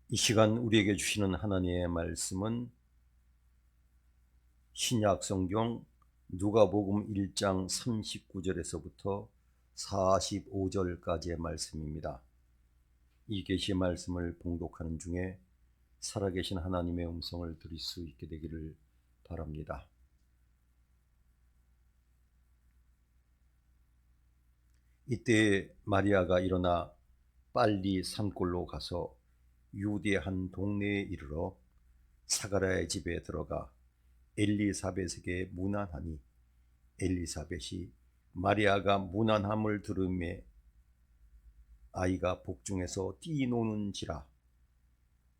이 시간 우리에게 주시는 하나님의 말씀은 신약 성경 누가복음 1장 39절에서부터 45절까지의 말씀입니다. 이 계시의 말씀을 봉독하는 중에 살아계신 하나님의 음성을 들을 수 있게 되기를 바랍니다. 이때 마리아가 일어나 빨리 산골로 가서 유대 한 동네에 이르러 사가랴의 집에 들어가 엘리사벳에게 문안하니 엘리사벳이 마리아가 문안함을 들음에 아이가 복중에서 뛰노는지라.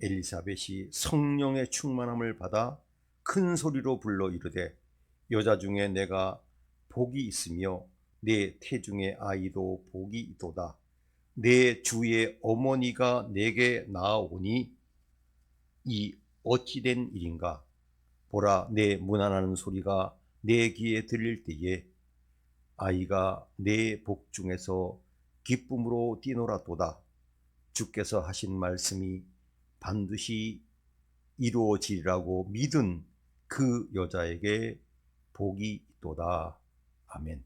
엘리사벳이 성령의 충만함을 받아 큰 소리로 불러 이르되 여자 중에 내가 복이 있으며 내 태중의 아이도 복이 있도다. 내 주의 어머니가 내게 나아오니 이 어찌된 일인가. 보라, 내 문안하는 소리가 내 귀에 들릴 때에 아이가 내 복중에서 기쁨으로 뛰노라도다. 주께서 하신 말씀이 반드시 이루어지리라고 믿은 그 여자에게 복이 있도다. 아멘.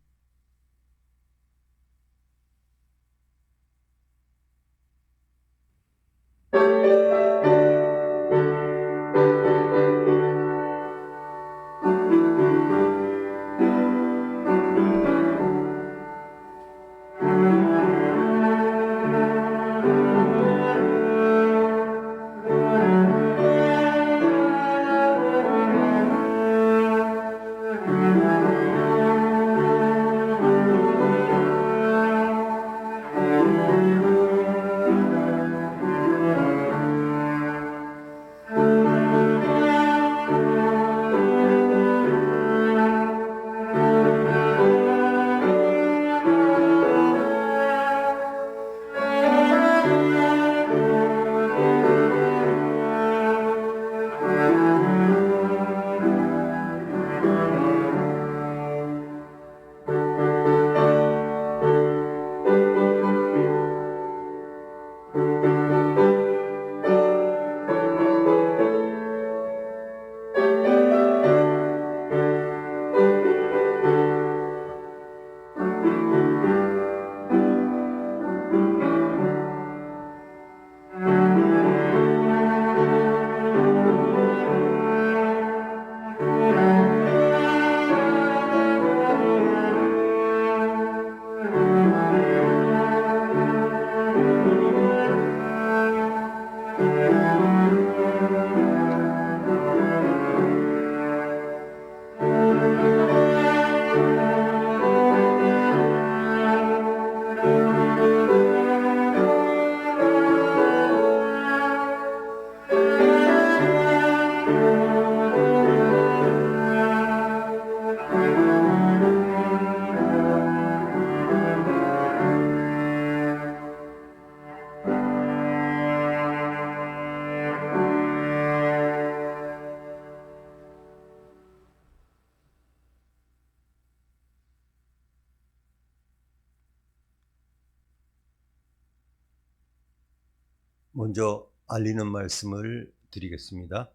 먼저 알리는 말씀을 드리겠습니다.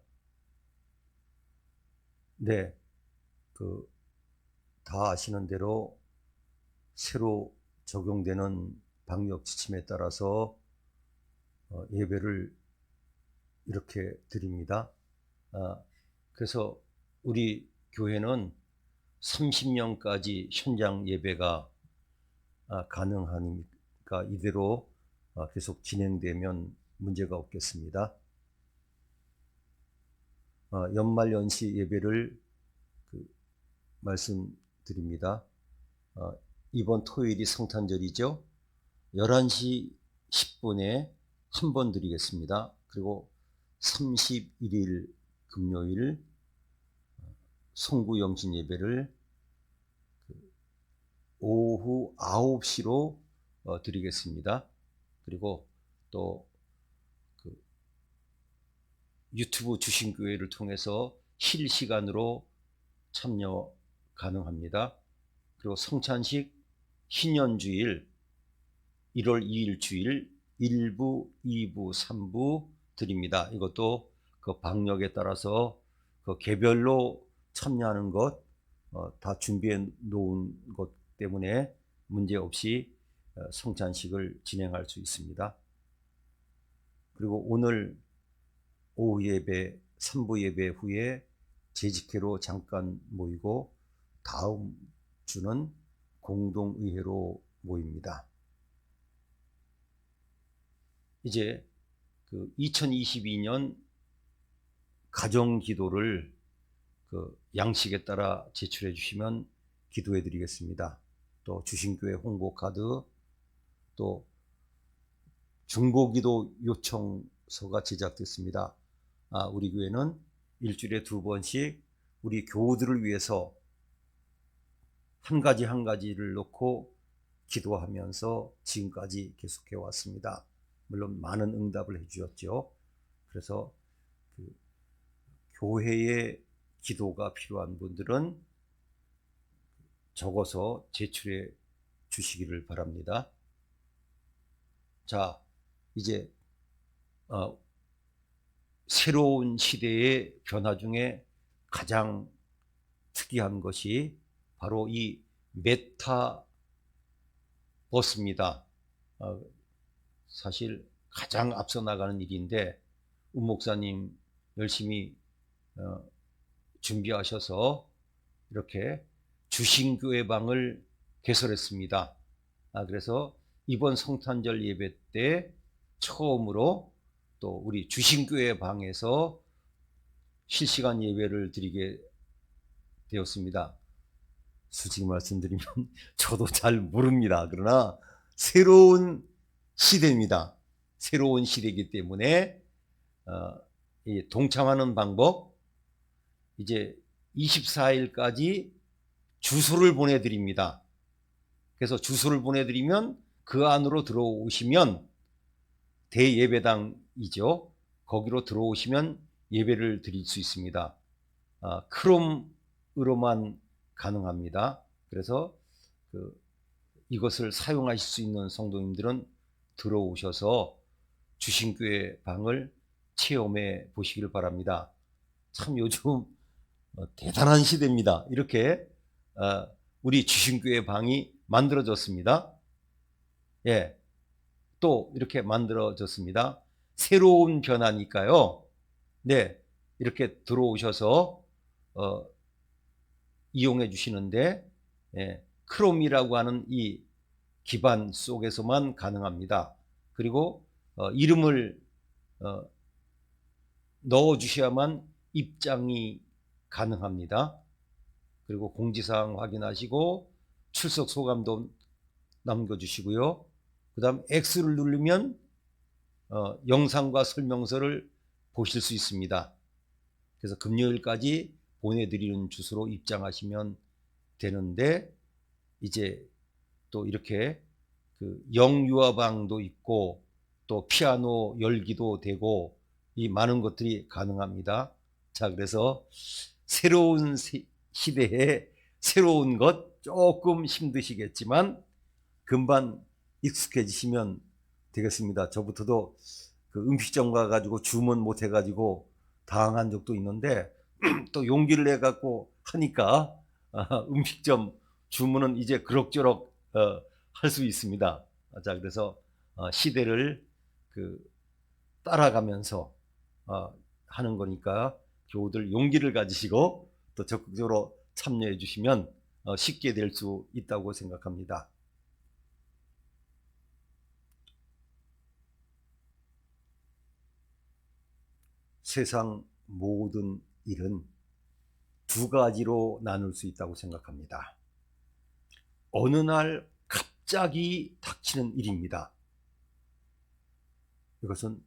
네, 다 아시는 대로 새로 적용되는 방역 지침에 따라서 예배를 이렇게 드립니다. 그래서 우리 교회는 30명까지 현장 예배가 가능하니까 이대로 계속 진행되면 문제가 없겠습니다. 연말연시 예배를 말씀드립니다. 이번 토요일이 성탄절이죠. 11시 10분에 한 번 드리겠습니다. 그리고 31일 금요일 송구영신 예배를 오후 9시로 드리겠습니다. 그리고 또 유튜브 주신교회를 통해서 실시간으로 참여 가능합니다. 그리고 성찬식 희년주일 1월 2일 주일 1부, 2부, 3부 드립니다. 이것도 그 방역에 따라서 그 개별로 참여하는 것 다 준비해 놓은 것 때문에 문제 없이 성찬식을 진행할 수 있습니다. 그리고 오늘 오후 예배, 3부 예배 후에 재직회로 잠깐 모이고 다음 주는 공동의회로 모입니다. 이제 그 2022년 가정기도를 그 양식에 따라 제출해 주시면 기도해 드리겠습니다. 또 주신교회 홍보 카드, 또 중보기도 요청서가 제작됐습니다. 우리 교회는 일주일에 2번씩 우리 교우들을 위해서 한 가지 한 가지를 놓고 기도하면서 지금까지 계속해 왔습니다. 물론 많은 응답을 해 주셨죠. 그래서 그 교회의 기도가 필요한 분들은 적어서 제출해 주시기를 바랍니다. 자, 이제 새로운 시대의 변화 중에 가장 특이한 것이 바로 이 메타버스입니다. 사실 가장 앞서 나가는 일인데 운 목사님 열심히 준비하셔서 이렇게 주신교회방을 개설했습니다. 그래서 이번 성탄절 예배 때 처음으로 또 우리 주신교회방에서 실시간 예배를 드리게 되었습니다. 솔직히 말씀드리면 저도 잘 모릅니다. 그러나 새로운 시대입니다. 새로운 시대이기 때문에 동참하는 방법, 이제 24일까지 주소를 보내드립니다. 그래서 주소를 보내드리면 그 안으로 들어오시면 대예배당이죠. 거기로 들어오시면 예배를 드릴 수 있습니다. 크롬으로만 가능합니다. 그래서 이것을 사용하실 수 있는 성도님들은 들어오셔서 주신교회 방을 체험해 보시길 바랍니다. 참 요즘 대단한 시대입니다. 이렇게 우리 주신교회 방이 만들어졌습니다. 예, 또 이렇게 만들어졌습니다. 새로운 변화니까요. 네, 이렇게 들어오셔서 이용해 주시는데 크롬이라고 하는 이 기반 속에서만 가능합니다. 그리고 이름을 넣어 주셔야만 입장이 가능합니다. 그리고 공지사항 확인하시고 출석 소감도 남겨주시고요. 그 다음 X를 누르면 영상과 설명서를 보실 수 있습니다. 그래서 금요일까지 보내드리는 주소로 입장하시면 되는데, 이제 또 이렇게 영유아방도 있고 또 피아노 열기도 되고 이 많은 것들이 가능합니다. 자, 그래서 새로운 시대에 새로운 것 조금 힘드시겠지만 금방 익숙해지시면 되겠습니다. 저부터도 그 음식점 가가지고 주문 못 해가지고 당한 적도 있는데 또 용기를 내갖고 하니까 음식점 주문은 이제 그럭저럭 할 수 있습니다. 자, 그래서 시대를 따라가면서 하는 거니까 교우들 용기를 가지시고 또 적극적으로 참여해 주시면 쉽게 될 수 있다고 생각합니다. 세상 모든 일은 두 가지로 나눌 수 있다고 생각합니다. 어느 날 갑자기 닥치는 일입니다. 이것은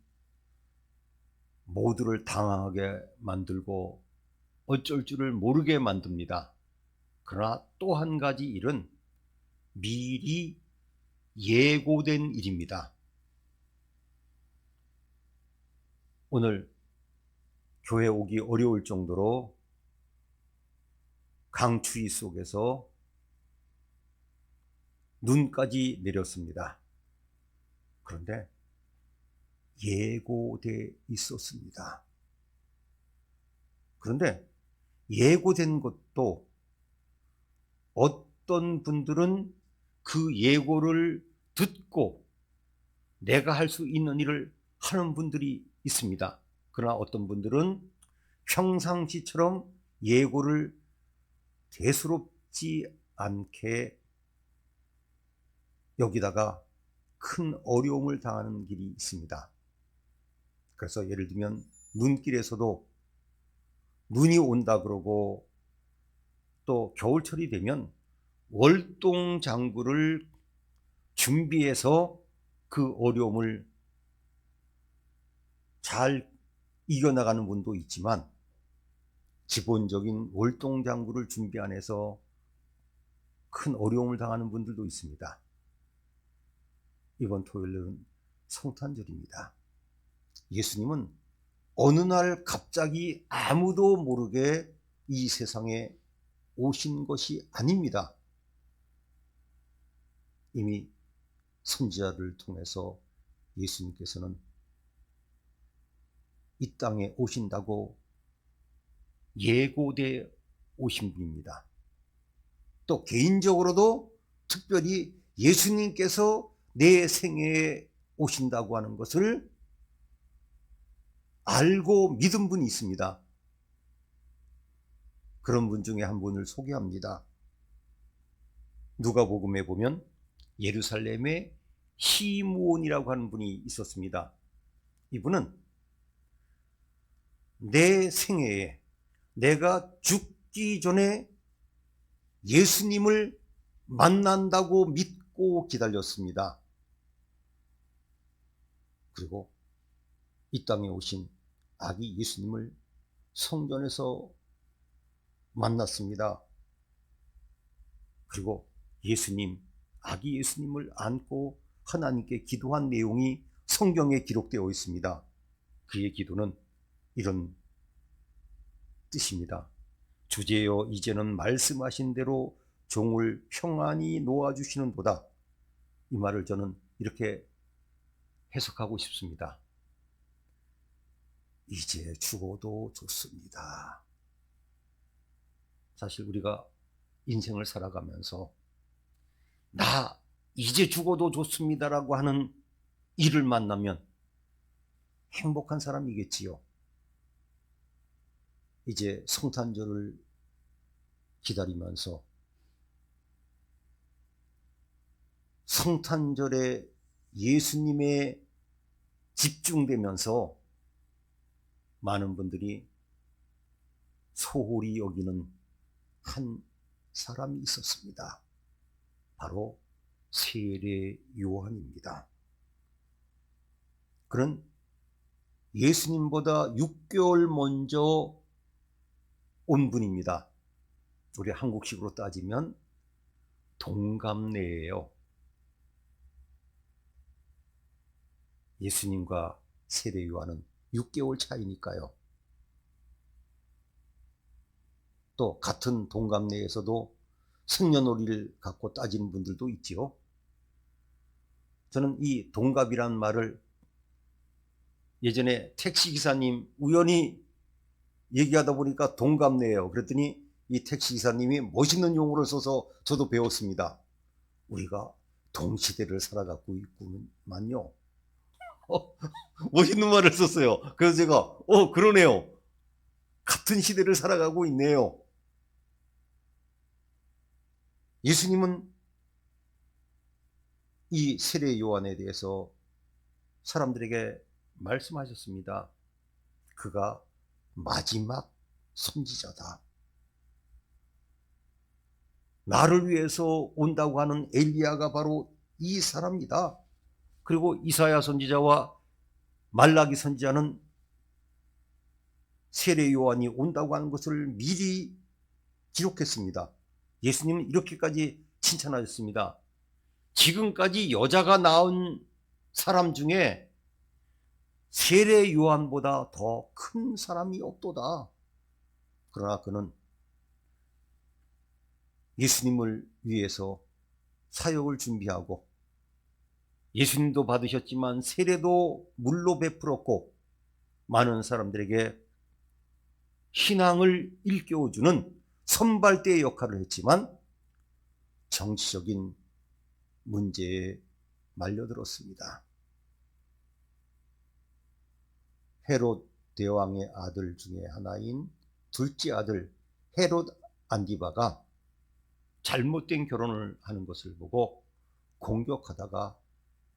모두를 당황하게 만들고 어쩔 줄을 모르게 만듭니다. 그러나 또 한 가지 일은 미리 예고된 일입니다. 오늘 교회 오기 어려울 정도로 강추위 속에서 눈까지 내렸습니다. 그런데 예고돼 있었습니다. 그런데 예고된 것도 어떤 분들은 그 예고를 듣고 내가 할 수 있는 일을 하는 분들이 있습니다. 그러나 어떤 분들은 평상시처럼 예고를 대수롭지 않게 여기다가 큰 어려움을 당하는 길이 있습니다. 그래서 예를 들면 눈길에서도 눈이 온다 그러고, 또 겨울철이 되면 월동장구를 준비해서 그 어려움을 잘 이겨나가는 분도 있지만, 기본적인 월동장구를 준비 안 해서 큰 어려움을 당하는 분들도 있습니다. 이번 토요일은 성탄절입니다. 예수님은 어느 날 갑자기 아무도 모르게 이 세상에 오신 것이 아닙니다. 이미 선지자를 통해서 예수님께서는 이 땅에 오신다고 예고되어 오신 분입니다. 또 개인적으로도 특별히 예수님께서 내 생애에 오신다고 하는 것을 알고 믿은 분이 있습니다. 그런 분 중에 한 분을 소개합니다. 누가복음에 보면 예루살렘에 시므온이라고 하는 분이 있었습니다. 이분은 내 생애에 내가 죽기 전에 예수님을 만난다고 믿고 기다렸습니다. 그리고 이 땅에 오신 아기 예수님을 성전에서 만났습니다. 그리고 아기 예수님을 안고 하나님께 기도한 내용이 성경에 기록되어 있습니다. 그의 기도는 이런 뜻입니다. 주제여 이제는 말씀하신 대로 종을 평안히 놓아주시는도다. 이 말을 저는 이렇게 해석하고 싶습니다. 이제 죽어도 좋습니다. 사실 우리가 인생을 살아가면서 나 이제 죽어도 좋습니다라고 하는 일을 만나면 행복한 사람이겠지요. 이제 성탄절을 기다리면서 성탄절에 예수님에 집중되면서 많은 분들이 소홀히 여기는 한 사람이 있었습니다. 바로 세례 요한입니다. 그는 예수님보다 6개월 먼저 온 분입니다. 우리 한국식으로 따지면 동갑내예요. 예수님과 세례 요한은 6개월 차이니까요. 또 같은 동갑내에서도 생년월일을 갖고 따지는 분들도 있지요. 저는 이 동갑이란 말을 예전에 택시기사님 우연히 얘기하다 보니까 동갑내예요. 그랬더니 이 택시기사님이 멋있는 용어를 써서 저도 배웠습니다. 우리가 동시대를 살아가고 있구만요. 멋있는 말을 썼어요. 그래서 제가 그러네요. 같은 시대를 살아가고 있네요. 예수님은 이 세례 요한에 대해서 사람들에게 말씀하셨습니다. 그가 마지막 선지자다. 나를 위해서 온다고 하는 엘리야가 바로 이 사람이다. 그리고 이사야 선지자와 말라기 선지자는 세례 요한이 온다고 하는 것을 미리 기록했습니다. 예수님은 이렇게까지 칭찬하셨습니다. 지금까지 여자가 낳은 사람 중에 세례 요한보다 더 큰 사람이 없도다. 그러나 그는 예수님을 위해서 사역을 준비하고 예수님도 받으셨지만 세례도 물로 베풀었고 많은 사람들에게 신앙을 일깨워주는 선발대의 역할을 했지만 정치적인 문제에 말려들었습니다. 헤롯 대왕의 아들 중에 하나인 둘째 아들 헤롯 안디바가 잘못된 결혼을 하는 것을 보고 공격하다가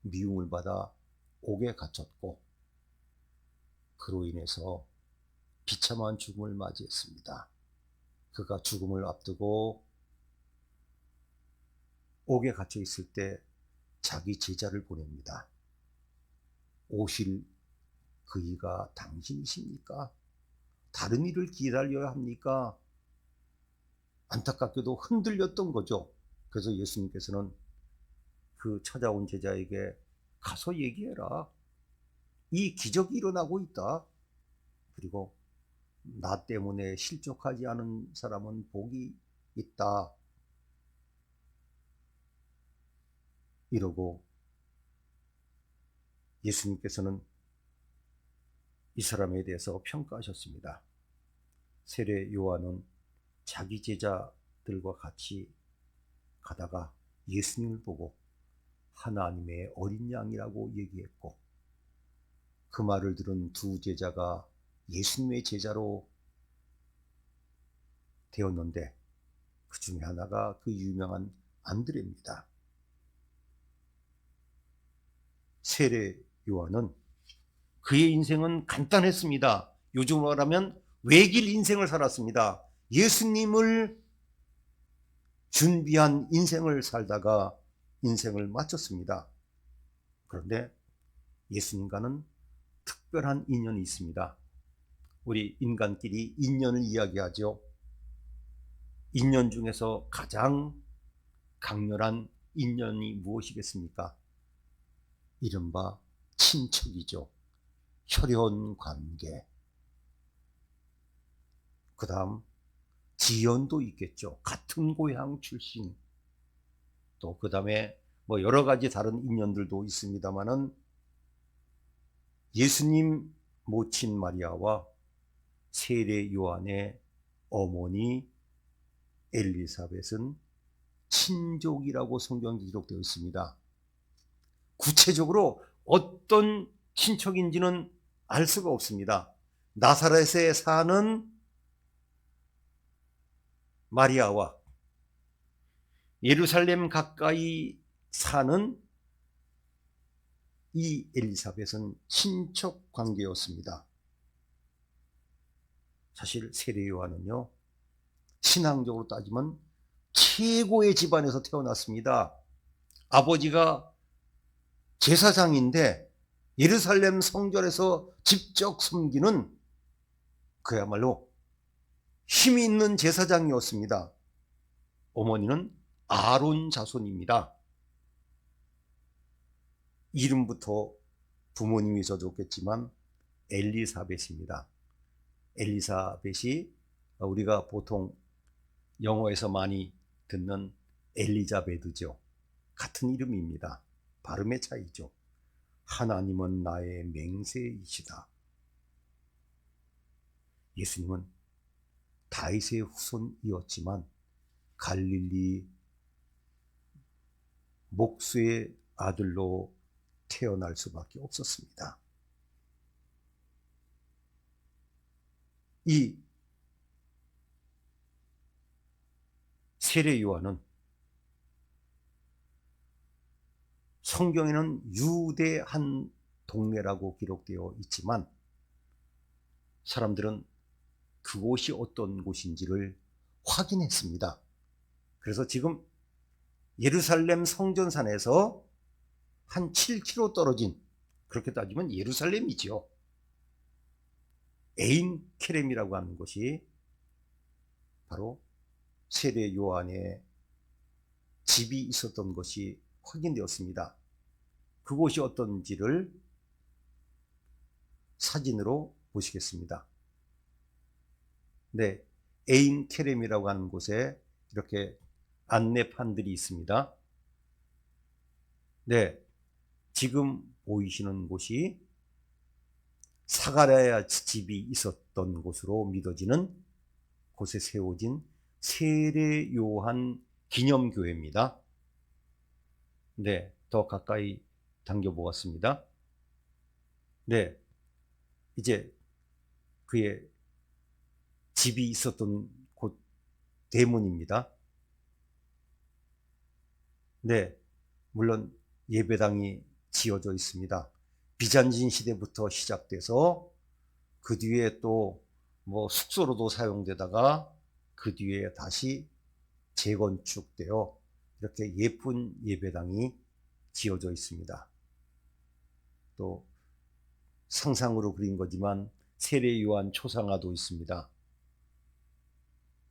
미움을 받아 옥에 갇혔고 그로 인해서 비참한 죽음을 맞이했습니다. 그가 죽음을 앞두고 옥에 갇혀 있을 때 자기 제자를 보냅니다. 오실 그이가 당신이십니까? 다른 일을 기다려야 합니까? 안타깝게도 흔들렸던 거죠. 그래서 예수님께서는 그 찾아온 제자에게 가서 얘기해라. 이 기적이 일어나고 있다. 그리고 나 때문에 실족하지 않은 사람은 복이 있다. 이러고 예수님께서는 이 사람에 대해서 평가하셨습니다. 세례 요한은 자기 제자들과 같이 가다가 예수님을 보고 하나님의 어린 양이라고 얘기했고 그 말을 들은 두 제자가 예수님의 제자로 되었는데 그 중에 하나가 그 유명한 안드레입니다. 세례 요한은 그의 인생은 간단했습니다. 요즘으로 말하면 외길 인생을 살았습니다. 예수님을 준비한 인생을 살다가 인생을 마쳤습니다. 그런데 예수님과는 특별한 인연이 있습니다. 우리 인간끼리 인연을 이야기하죠. 인연 중에서 가장 강렬한 인연이 무엇이겠습니까? 이른바 친척이죠. 혈연 관계. 그 다음 지연도 있겠죠. 같은 고향 출신. 또 그 다음에 뭐 여러 가지 다른 인연들도 있습니다만은 예수님 모친 마리아와 세례 요한의 어머니 엘리사벳은 친족이라고 성경에 기록되어 있습니다. 구체적으로 어떤 친척인지는 알 수가 없습니다. 나사렛에 사는 마리아와 예루살렘 가까이 사는 이 엘리사벳은 친척 관계였습니다. 사실 세례 요한은요, 신앙적으로 따지면 최고의 집안에서 태어났습니다. 아버지가 제사장인데 예루살렘 성전에서 직접 섬기는 그야말로 힘이 있는 제사장이었습니다. 어머니는 아론 자손입니다. 이름부터 부모님이 져줬겠지만 엘리사벳입니다. 엘리사벳이 우리가 보통 영어에서 많이 듣는 엘리자베드죠. 같은 이름입니다. 발음의 차이죠. 하나님은 나의 맹세이시다. 예수님은 다윗의 후손이었지만 갈릴리 목수의 아들로 태어날 수밖에 없었습니다. 이 세례 요한은 성경에는 유대 한 동네라고 기록되어 있지만 사람들은 그곳이 어떤 곳인지를 확인했습니다. 그래서 지금 예루살렘 성전산에서 한 7km 떨어진, 그렇게 따지면 예루살렘이죠. 에인 케렘이라고 하는 곳이 바로 세례 요한의 집이 있었던 것이 확인되었습니다. 그곳이 어떤지를 사진으로 보시겠습니다. 네, 에인 케렘이라고 하는 곳에 이렇게 안내판들이 있습니다. 네, 지금 보이시는 곳이 사가랴 집이 있었던 곳으로 믿어지는 곳에 세워진 세례 요한 기념교회입니다. 네, 더 가까이 당겨보았습니다. 네, 이제 그의 집이 있었던 곳 대문입니다. 네, 물론 예배당이 지어져 있습니다. 비잔tin 시대부터 시작돼서 그 뒤에 또 뭐 숙소로도 사용되다가 그 뒤에 다시 재건축되어 이렇게 예쁜 예배당이 지어져 있습니다. 또 상상으로 그린 거지만 세례 요한 초상화도 있습니다.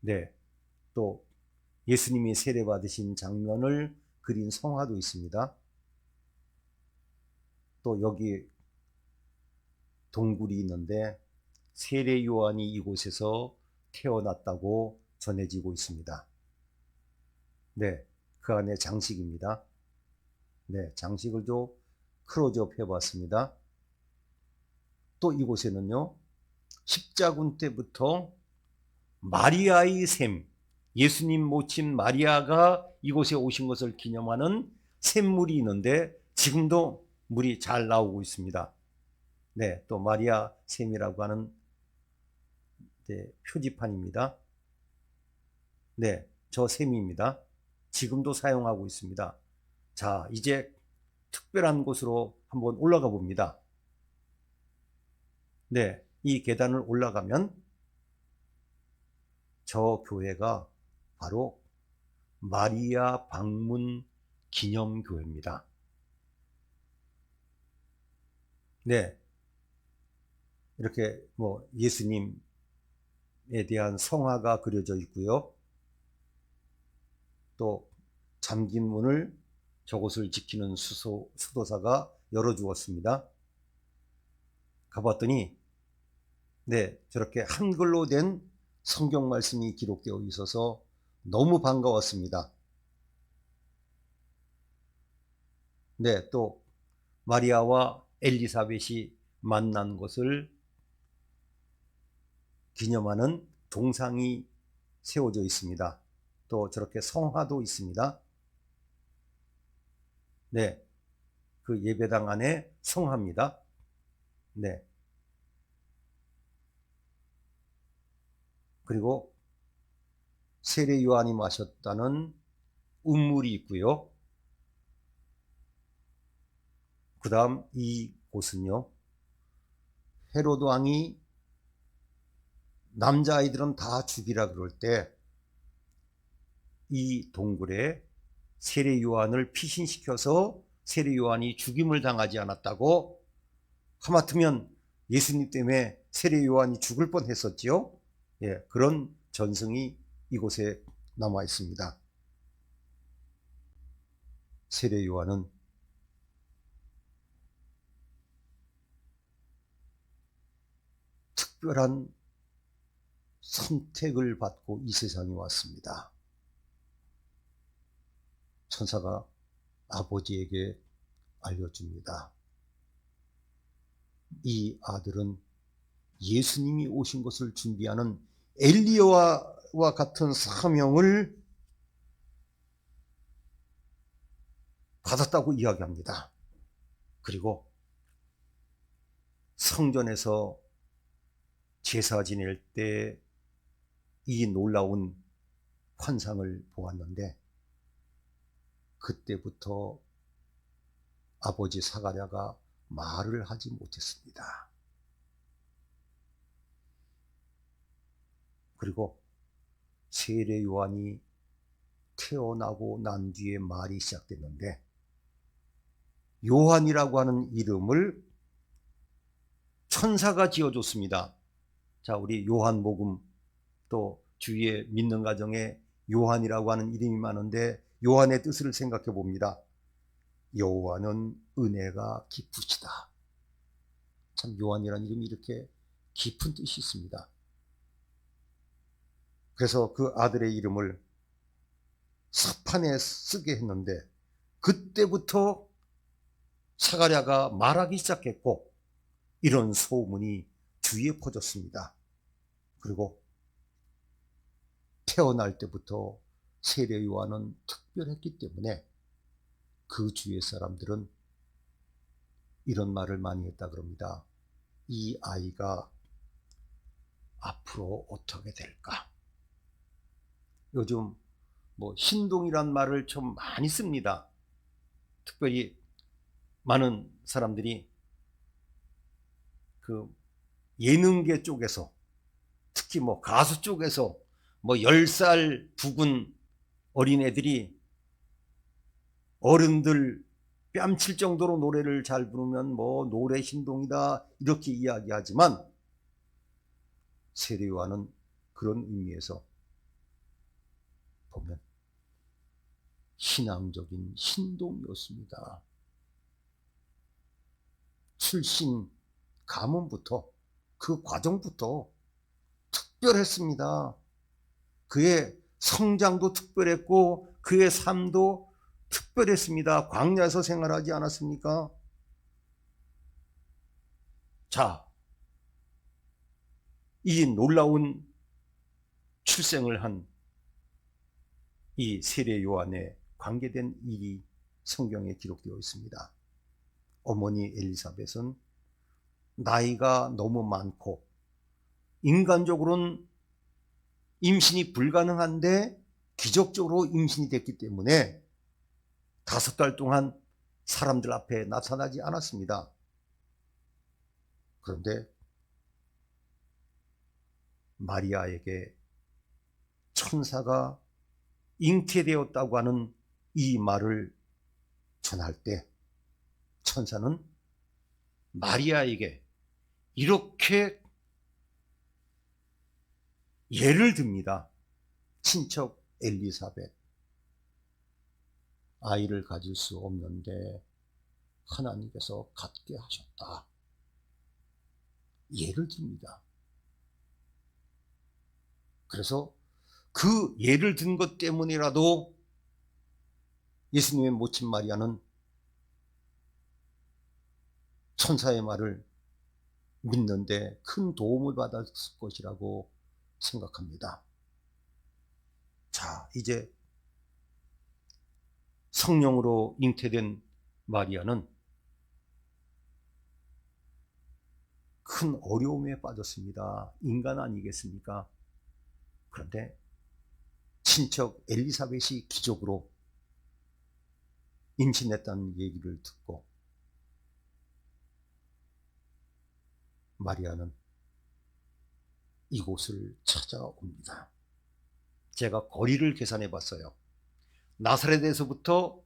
네, 또 예수님이 세례 받으신 장면을 그린 성화도 있습니다. 또 여기 동굴이 있는데 세례 요한이 이곳에서 태어났다고 전해지고 있습니다. 네, 그 안에 장식입니다. 네, 장식을 좀 클로즈업 해봤습니다. 또 이곳에는요, 십자군 때부터 마리아의 샘, 예수님 모친 마리아가 이곳에 오신 것을 기념하는 샘물이 있는데 지금도 물이 잘 나오고 있습니다. 네, 또 마리아 샘이라고 하는 표지판입니다. 네, 저 샘입니다. 지금도 사용하고 있습니다. 자, 이제 특별한 곳으로 한번 올라가 봅니다. 네, 이 계단을 올라가면 저 교회가 바로 마리아 방문 기념교회입니다. 네, 이렇게 뭐 예수님에 대한 성화가 그려져 있고요. 또 잠긴 문을 저곳을 지키는 수도사가 열어주었습니다. 가봤더니 네, 저렇게 한글로 된 성경 말씀이 기록되어 있어서 너무 반가웠습니다. 네, 또 마리아와 엘리사벳이 만난 것을 기념하는 동상이 세워져 있습니다. 또 저렇게 성화도 있습니다. 네, 그 예배당 안에 성화입니다. 네. 그리고 세례 요한이 마셨다는 운물이 있고요. 그 다음 이 곳은요, 헤로드 왕이 남자아이들은 다 죽이라 그럴 때 이 동굴에 세례 요한을 피신시켜서 세례 요한이 죽임을 당하지 않았다고, 하마터면 예수님 때문에 세례 요한이 죽을 뻔했었지요. 예, 그런 전승이 이곳에 남아 있습니다. 세례 요한은 특별한 선택을 받고 이 세상에 왔습니다. 천사가 아버지에게 알려줍니다. 이 아들은 예수님이 오신 것을 준비하는 엘리야와 같은 사명을 받았다고 이야기합니다. 그리고 성전에서 제사 지낼 때 이 놀라운 환상을 보았는데 그때부터 아버지 사가랴가 말을 하지 못했습니다. 그리고 세례 요한이 태어나고 난 뒤에 말이 시작됐는데 요한이라고 하는 이름을 천사가 지어줬습니다. 자, 우리 요한복음 또 주위에 믿는 가정에 요한이라고 하는 이름이 많은데 요한의 뜻을 생각해 봅니다. 요한은 은혜가 깊으시다. 참 요한이라는 이름이 이렇게 깊은 뜻이 있습니다. 그래서 그 아들의 이름을 사판에 쓰게 했는데 그때부터 사가랴가 말하기 시작했고 이런 소문이 주위에 퍼졌습니다. 그리고 태어날 때부터 세례 요한은 특별했기 때문에 그 주위의 사람들은 이런 말을 많이 했다 그럽니다. 이 아이가 앞으로 어떻게 될까? 요즘 신동이란 말을 좀 많이 씁니다. 특별히 많은 사람들이 그 예능계 쪽에서, 특히 가수 쪽에서 10살 부근 어린애들이 어른들 뺨칠 정도로 노래를 잘 부르면 노래 신동이다 이렇게 이야기하지만 세례 요한은 그런 의미에서 보면 신앙적인 신동이었습니다. 출신 가문부터 그 과정부터 특별했습니다. 그의 성장도 특별했고 그의 삶도 특별했습니다. 광야에서 생활하지 않았습니까? 자, 이 놀라운 출생을 한 이 세례 요한에 관계된 일이 성경에 기록되어 있습니다. 어머니 엘리사벳은 나이가 너무 많고 인간적으로는 임신이 불가능한데 기적적으로 임신이 됐기 때문에 5달 동안 사람들 앞에 나타나지 않았습니다. 그런데 마리아에게 천사가 잉태되었다고 하는 이 말을 전할 때 천사는 마리아에게 이렇게 예를 듭니다. 친척 엘리사벳, 아이를 가질 수 없는데 하나님께서 갖게 하셨다. 예를 듭니다. 그래서 그 예를 든 것 때문이라도 예수님의 모친 마리아는 천사의 말을 믿는데 큰 도움을 받았을 것이라고 생각합니다. 자, 이제 성령으로 잉태된 마리아는 큰 어려움에 빠졌습니다. 인간 아니겠습니까? 그런데 친척 엘리사벳이 기적으로 임신했다는 얘기를 듣고 마리아는 이곳을 찾아옵니다. 제가 거리를 계산해 봤어요. 나사렛에서부터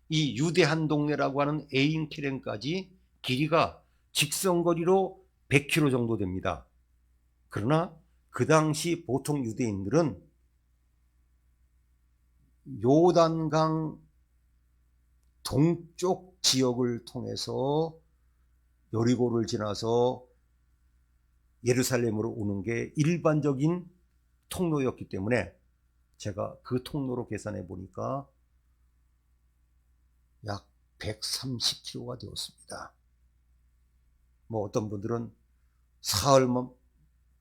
이 유대 한 동네라고 하는 에인케렌까지 길이가 직선거리로 100km 정도 됩니다. 그러나 그 당시 보통 유대인들은 요단강 동쪽 지역을 통해서 여리고를 지나서 예루살렘으로 오는 게 일반적인 통로였기 때문에 제가 그 통로로 계산해 보니까 약 130km가 되었습니다. 어떤 분들은 사흘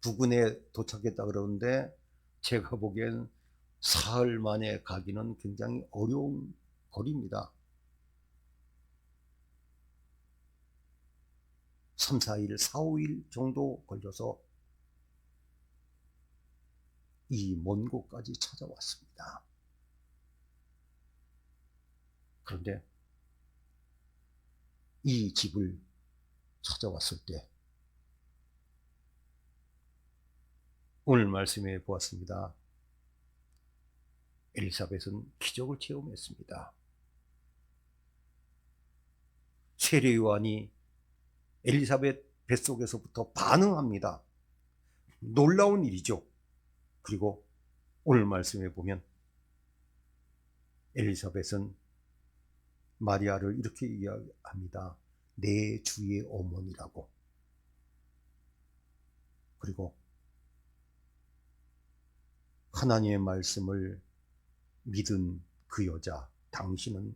부근에 도착했다 그러는데 제가 보기엔 사흘 만에 가기는 굉장히 어려운 거리입니다. 3, 4일, 4, 5일 정도 걸려서 이 먼 곳까지 찾아왔습니다. 그런데 이 집을 찾아왔을 때 오늘 말씀에 보았습니다. 엘리사벳은 기적을 체험했습니다. 세례 요한이 엘리사벳 뱃속에서부터 반응합니다. 놀라운 일이죠. 그리고 오늘 말씀에 보면 엘리사벳은 마리아를 이렇게 이야기합니다. 내 주의 어머니라고. 그리고 하나님의 말씀을 믿은 그 여자, 당신은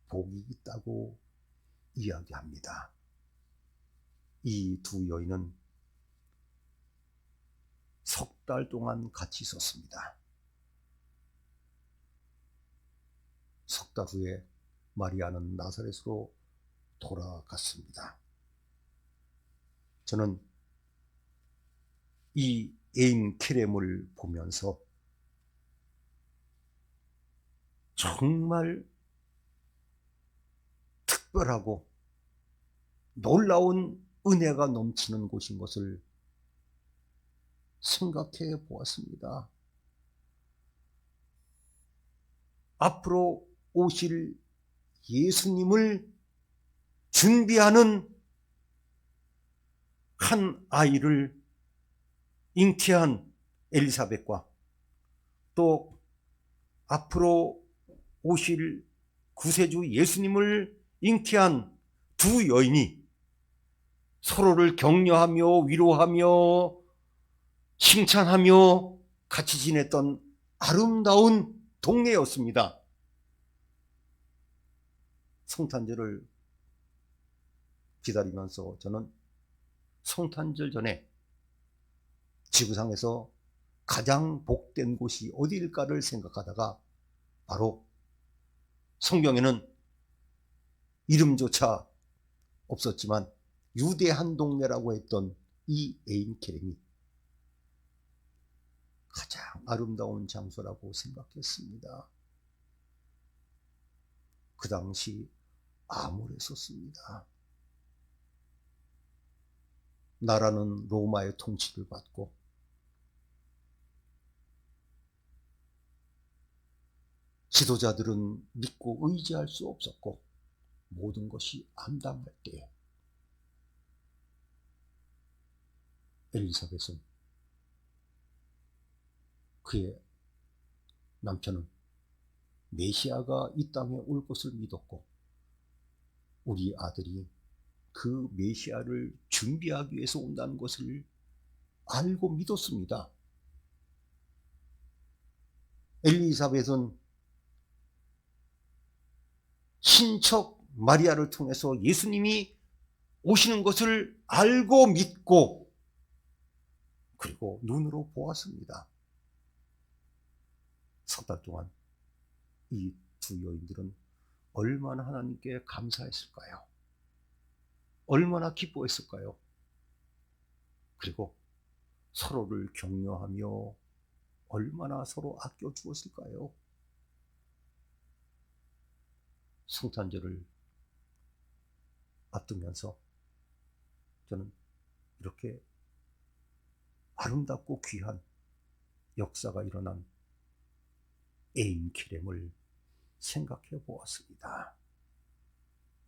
복이 있다고 이야기합니다. 이 두 여인은 석 달 동안 같이 있었습니다. 석 달 후에 마리아는 나사렛으로 돌아갔습니다. 저는 이 에인 케렘을 보면서 정말 특별하고 놀라운 은혜가 넘치는 곳인 것을 생각해 보았습니다. 앞으로 오실 예수님을 준비하는 한 아이를 잉태한 엘리사벳과 또 앞으로 오실 구세주 예수님을 잉태한 두 여인이 서로를 격려하며 위로하며 칭찬하며 같이 지냈던 아름다운 동네였습니다. 성탄절을 기다리면서 저는 성탄절 전에 지구상에서 가장 복된 곳이 어디일까를 생각하다가 바로 성경에는 이름조차 없었지만 유대한 동네라고 했던 이 에인케렘이 가장 아름다운 장소라고 생각했습니다. 그 당시 암울했었습니다. 나라는 로마의 통치를 받고 지도자들은 믿고 의지할 수 없었고 모든 것이 암담할 때에 엘리사벳은 그의 남편은 메시아가 이 땅에 올 것을 믿었고 우리 아들이 그 메시아를 준비하기 위해서 온다는 것을 알고 믿었습니다. 엘리사벳은 친척 마리아를 통해서 예수님이 오시는 것을 알고 믿고 그리고 눈으로 보았습니다. 석 달 동안 이 두 여인들은 얼마나 하나님께 감사했을까요? 얼마나 기뻐했을까요? 그리고 서로를 격려하며 얼마나 서로 아껴주었을까요? 성탄절을 앞두면서 저는 이렇게 아름답고 귀한 역사가 일어난 에인케렘을 생각해 보았습니다.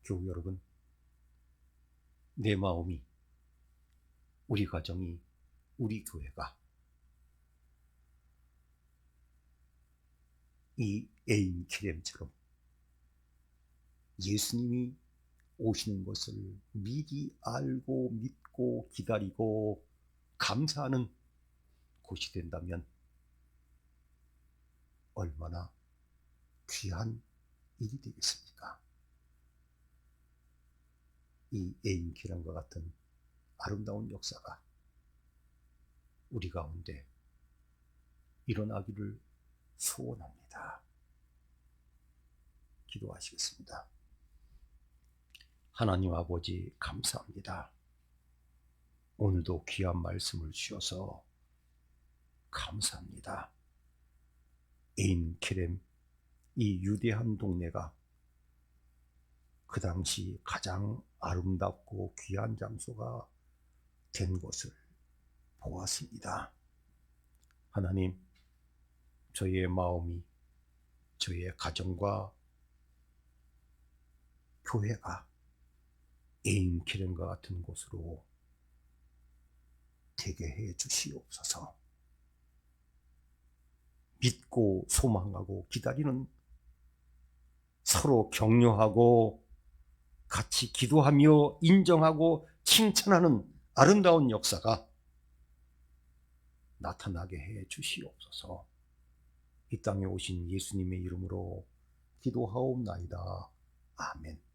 교우 여러분, 내 마음이, 우리 가정이, 우리 교회가 이 에인케렘처럼 예수님이 오시는 것을 미리 알고 믿고 기다리고 감사하는 곳이 된다면 얼마나 귀한 일이 되겠습니까? 이 에인케렘과 같은 아름다운 역사가 우리 가운데 일어나기를 소원합니다. 기도하시겠습니다. 하나님 아버지 감사합니다. 오늘도 귀한 말씀을 주셔서 감사합니다. 에인케렘, 이 유대한 동네가 그 당시 가장 아름답고 귀한 장소가 된 것을 보았습니다. 하나님, 저희의 마음이, 저희의 가정과 교회가 에인케렘과 같은 곳으로 되게 해 주시옵소서. 믿고 소망하고 기다리는, 서로 격려하고 같이 기도하며 인정하고 칭찬하는 아름다운 역사가 나타나게 해 주시옵소서. 이 땅에 오신 예수님의 이름으로 기도하옵나이다. 아멘.